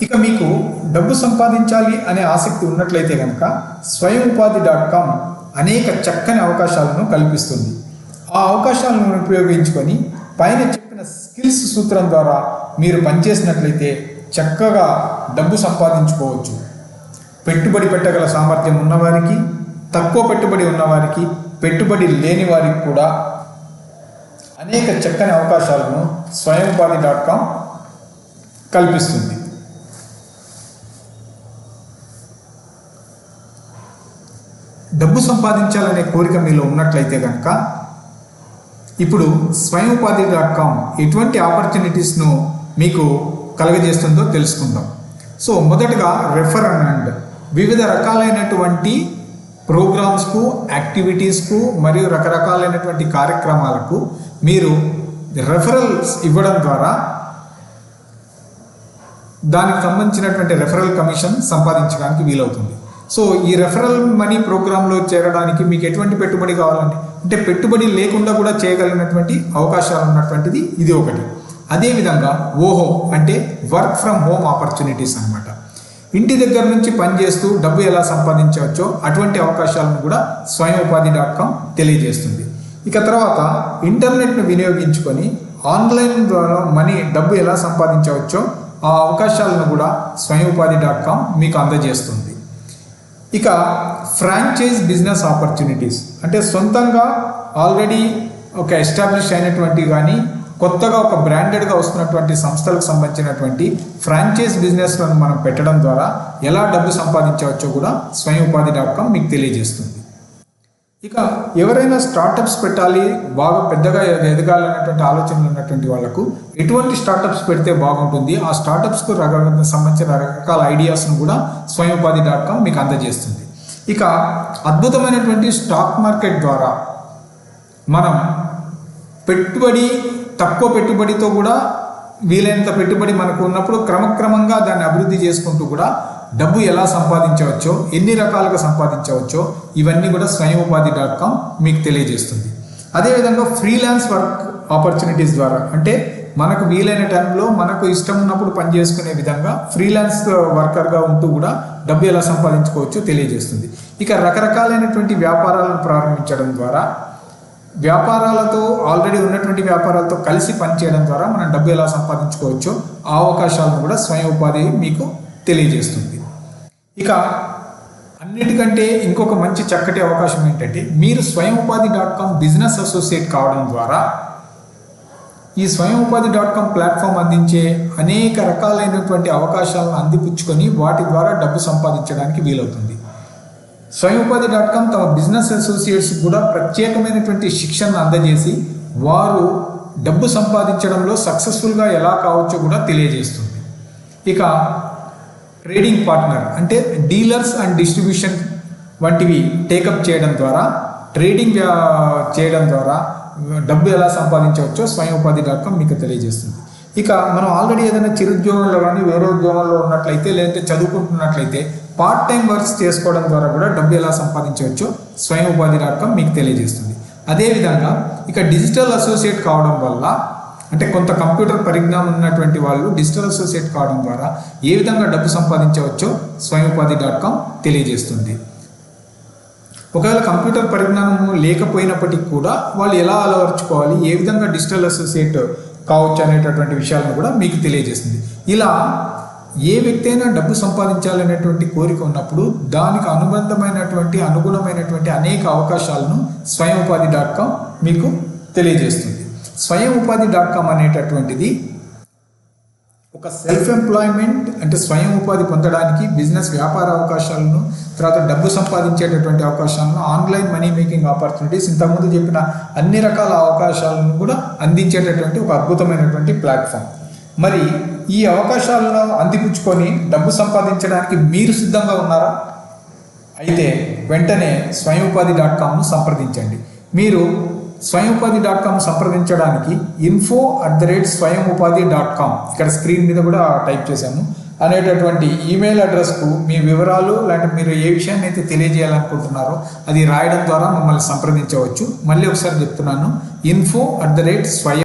ఇక మీకు డబ్బు సంపాదించాలి అనే ఆసక్తి ఉన్నట్లయితే కనుక స్వయంఉపాధి.com అనేక చక్కని అవకాశాలను కల్పిస్తుంది. ఆ అవకాశాలను ఉపయోగించుకొని పైన చెప్పిన స్కిల్స్ సూత్రం ద్వారా మీరు పనిచేసినట్లయితే చక్కగా డబ్బు సంపాదించుకోవచ్చు. పెట్టుబడి పెట్టగల సామర్థ్యం ఉన్నవారికి, తక్కువ పెట్టుబడి ఉన్నవారికి, పెట్టుబడి లేని వారికి కూడా అనేక చక్కని అవకాశాలను స్వయంఉపాధి.com కల్పిస్తుంది. డబ్బు సంపాదించాలనే కోరిక మీలో ఉన్నట్లయితే కనుక ఇప్పుడు స్వయంఉపాధి.com ఎటువంటి ఆపర్చునిటీస్ను మీకు కలుగజేస్తుందో తెలుసుకుందాం. సో మొదటగా రెఫర్ అండ్ వివిధ రకాలైనటువంటి ప్రోగ్రామ్స్కు, యాక్టివిటీస్కు మరియు రకరకాలైనటువంటి కార్యక్రమాలకు మీరు రెఫరల్స్ ఇవ్వడం ద్వారా దానికి సంబంధించినటువంటి రెఫరల్ కమిషన్ సంపాదించడానికి వీలవుతుంది. సో ఈ రెఫరల్ మనీ ప్రోగ్రాంలో చేరడానికి మీకు ఎటువంటి పెట్టుబడి కావాలంటే అంటే పెట్టుబడి లేకుండా కూడా చేయగలిగినటువంటి అవకాశాలు ఉన్నటువంటిది ఇది ఒకటి. అదేవిధంగా ఓహో అంటే వర్క్ ఫ్రమ్ హోమ్ ఆపర్చునిటీస్ అన్నమాట. ఇంటి దగ్గర నుంచి పనిచేస్తూ డబ్బు ఎలా సంపాదించవచ్చో అటువంటి అవకాశాలను కూడా స్వయంఉపాధి.com తెలియజేస్తుంది. ఇక తర్వాత ఇంటర్నెట్ను వినియోగించుకొని ఆన్లైన్ ద్వారా డబ్బు ఎలా సంపాదించవచ్చో ఆ అవకాశాలను కూడా స్వయంఉపాధి.com మీకు అందజేస్తుంది. ఇక ఫ్రాంచైజ్ బిజినెస్ ఆపర్చునిటీస్ అంటే సొంతంగా ఆల్రెడీ ఒక ఎస్టాబ్లిష్ అయినటువంటి కానీ కొత్తగా ఒక బ్రాండెడ్గా వస్తున్నటువంటి సంస్థలకు సంబంధించినటువంటి ఫ్రాంచైజ్ బిజినెస్లను మనం పెట్టడం ద్వారా ఎలా డబ్బు సంపాదించవచ్చో కూడా స్వయంఉపాధి.com మీకు తెలియజేస్తుంది. ఇక ఎవరైనా స్టార్టప్స్ పెట్టాలి, బాగా పెద్దగా ఎదగాలనేటువంటి ఆలోచనలు ఉన్నటువంటి వాళ్ళకు ఎటువంటి స్టార్టప్స్ పెడితే బాగుంటుంది, ఆ స్టార్టప్స్కు సంబంధించిన రకరకాల ఐడియాస్ను కూడా స్వయంఉపాధి.com మీకు అందజేస్తుంది. ఇక అద్భుతమైనటువంటి స్టాక్ మార్కెట్ ద్వారా మనం తక్కువ పెట్టుబడితో కూడా వీలైనంత పెట్టుబడి మనకు ఉన్నప్పుడు క్రమక్రమంగా దాన్ని అభివృద్ధి చేసుకుంటూ కూడా డబ్బు ఎలా సంపాదించవచ్చో, ఎన్ని రకాలుగా సంపాదించవచ్చో ఇవన్నీ కూడా స్వయంఉపాధి.com మీకు తెలియజేస్తుంది. అదేవిధంగా ఫ్రీలాన్స్ వర్క్ ఆపర్చునిటీస్ ద్వారా అంటే మనకు వీలైన టైంలో మనకు ఇష్టం ఉన్నప్పుడు పనిచేసుకునే విధంగా ఫ్రీలాన్స్ వర్కర్గా ఉంటూ కూడా డబ్బు ఎలా సంపాదించుకోవచ్చో తెలియజేస్తుంది. ఇక రకరకాలైనటువంటి వ్యాపారాలను ప్రారంభించడం ద్వారా వ్యాపారాలతో ఆల్రెడీ ఉన్నటువంటి వ్యాపారాలతో కలిసి పనిచేయడం ద్వారా మనం డబ్బు ఎలా సంపాదించుకోవచ్చో ఆ అవకాశాలను కూడా స్వయంఉపాధి మీకు తెలియజేస్తుంది. ఇక అన్నిటికంటే ఇంకొక మంచి చక్కటి అవకాశం ఏంటంటే మీరు స్వయంఉపాధి.com బిజినెస్ అసోసియేట్ కావడం ద్వారా ఈ స్వయంఉపాధి.com ప్లాట్ఫామ్ అందించే అనేక రకాలైనటువంటి అవకాశాలను అందిపుచ్చుకొని వాటి ద్వారా డబ్బు సంపాదించడానికి వీలవుతుంది. స్వయంఉపాధి.com తమ బిజినెస్ అసోసియేట్స్ కూడా ప్రత్యేకమైనటువంటి శిక్షణను అందజేసి వారు డబ్బు సంపాదించడంలో సక్సెస్ఫుల్గా ఎలా కావచ్చో కూడా తెలియజేస్తుంది. ఇక ట్రేడింగ్ పార్ట్నర్ అంటే డీలర్స్ అండ్ డిస్ట్రిబ్యూషన్ వంటివి టేకప్ చేయడం ద్వారా ట్రేడింగ్ చేయడం ద్వారా డబ్బు ఎలా సంపాదించవచ్చో స్వయంఉపాధి.com మీకు తెలియజేస్తుంది. ఇక మనం ఆల్రెడీ ఏదైనా చిరుద్యోగంలో కానీ వేరే ఉద్యోగంలో ఉన్నట్లయితే లేదంటే చదువుకుంటున్నట్లయితే పార్ట్ టైం వర్క్స్ చేసుకోవడం ద్వారా కూడా డబ్బు ఎలా సంపాదించవచ్చో స్వయంఉపాధి.com మీకు తెలియజేస్తుంది. అదేవిధంగా ఇక డిజిటల్ అసోసియేట్ కావడం వల్ల అంటే కొంత కంప్యూటర్ పరిజ్ఞానం ఉన్నటువంటి వాళ్ళు డిజిటల్ అసోసియేట్ కావడం ద్వారా ఏ విధంగా డబ్బు సంపాదించవచ్చో స్వయంఉపాధి.com తెలియజేస్తుంది. ఒకవేళ కంప్యూటర్ పరిజ్ఞానం లేకపోయినప్పటికీ కూడా వాళ్ళు ఎలా అలవర్చుకోవాలి, ఏ విధంగా డిజిటల్ అసోసియేట్ కావచ్చు అనేటటువంటి విషయాలను కూడా మీకు తెలియజేస్తుంది. ఇలా ఏ వ్యక్తి అయినా డబ్బు సంపాదించాలనేటువంటి కోరిక ఉన్నప్పుడు దానికి అనుగుణమైనటువంటి అనేక అవకాశాలను స్వయంఉపాధి.com మీకు తెలియజేస్తుంది. స్వయంఉపాధి.com అనేటటువంటిది ఒక సెల్ఫ్ ఎంప్లాయ్మెంట్ అంటే స్వయం ఉపాధి పొందడానికి బిజినెస్ వ్యాపార అవకాశాలను తర్వాత డబ్బు సంపాదించేటటువంటి అవకాశాలను ఆన్లైన్ మనీ మేకింగ్ ఆపర్చునిటీస్ ఇంతకుముందు చెప్పిన అన్ని రకాల అవకాశాలను కూడా అందించేటటువంటి ఒక అద్భుతమైనటువంటి ప్లాట్ఫామ్. మరి ఈ అవకాశాలను అందిపుచ్చుకొని డబ్బు సంపాదించడానికి మీరు సిద్ధంగా ఉన్నారా? అయితే వెంటనే స్వయంఉపాధి.comను సంప్రదించండి. మీరు స్వయంఉపాధి.com సంప్రదించడానికి info@swayamupadi.com ఇక్కడ స్క్రీన్ మీద కూడా టైప్ చేశాము అనేటటువంటి ఈమెయిల్ అడ్రస్కు మీ వివరాలు లేదంటే మీరు ఏ విషయాన్ని అయితే తెలియజేయాలనుకుంటున్నారో అది రాయడం ద్వారా మమ్మల్ని సంప్రదించవచ్చు. మళ్ళీ ఒకసారి చెప్తున్నాను, info@swayam